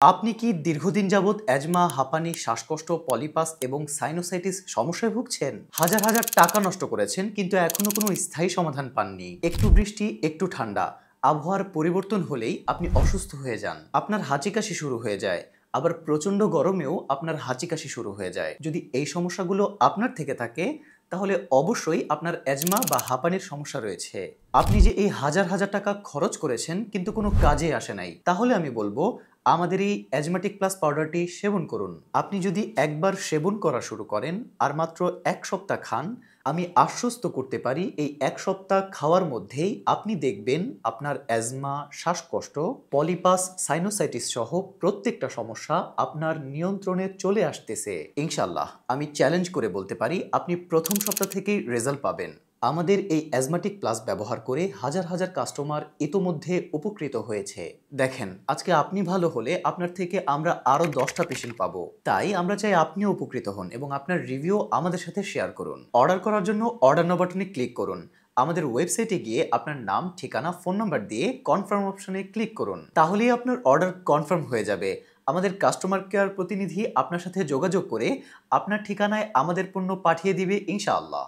আপনি কি দীর্ঘদিন যাবৎ অ্যাজমা, হাঁপানি, শ্বাসকষ্ট, পলিপাস এবং সাইনোসাইটিস সমস্যায় ভুগছেন? হাজার হাজার টাকা নষ্ট করেছেন কিন্তু এখনো কোনো স্থায়ী সমাধান পাননি। একটু বৃষ্টি, একটু ঠান্ডা, আবহাওয়ার পরিবর্তন হলেই আপনি অসুস্থ হয়ে যান। আপনার হাঁচি-কাশি শুরু হয়ে যায়। আবার প্রচণ্ড গরমেও আপনার হাঁচি-কাশি শুরু হয়ে যায়। যদি এই সমস্যাগুলো আপনার থেকে থাকে তাহলে অবশ্যই আপনার অ্যাজমা বা হাঁপানির সমস্যা রয়েছে। আপনি যে এই হাজার হাজার টাকা খরচ করেছেন কিন্তু কোনো কাজে আসে নাই, তাহলে আমি বলবো আমাদের এই অ্যাজমাটিক প্লাস পাউডারটি সেবন করুন। আপনি যদি একবার সেবন করা শুরু করেন আর মাত্র ১ সপ্তাহ খান, আমি আশ্বস্ত করতে পারি এই ১ সপ্তাহ খাওয়ার মধ্যেই আপনি দেখবেন আপনার অ্যাজমা, শ্বাসকষ্ট, পলিপাস, সাইনোসাইটিস সহ প্রত্যেকটা সমস্যা আপনার নিয়ন্ত্রণে চলে আসতেছে। ইনশাআল্লাহ আমি চ্যালেঞ্জ করে বলতে পারি আপনি প্রথম সপ্তাহ থেকেই রেজাল্ট পাবেন। আমাদের এই অ্যাজমাটিক প্লাস ব্যবহার করে হাজার হাজার কাস্টমার ইতোমধ্যে উপকৃত হয়েছে। দেখেন, আজকে আপনি ভালো হলে আপনার থেকে আমরা আরও 10টা পেশেন্ট পাবো। তাই আমরা চাই আপনিও উপকৃত হন এবং আপনার রিভিউ আমাদের সাথে শেয়ার করুন। অর্ডার করার জন্য অর্ডার নাও বাটনে ক্লিক করুন। আমাদের ওয়েবসাইটে গিয়ে আপনার নাম, ঠিকানা, ফোন নাম্বার দিয়ে কনফার্ম অপশনে ক্লিক করুন। তাহলেই আপনার অর্ডার কনফার্ম হয়ে যাবে। আমাদের কাস্টমার কেয়ার প্রতিনিধি আপনার সাথে যোগাযোগ করে আপনার ঠিকানায় আমাদের পণ্য পাঠিয়ে দিবে ইনশাআল্লাহ।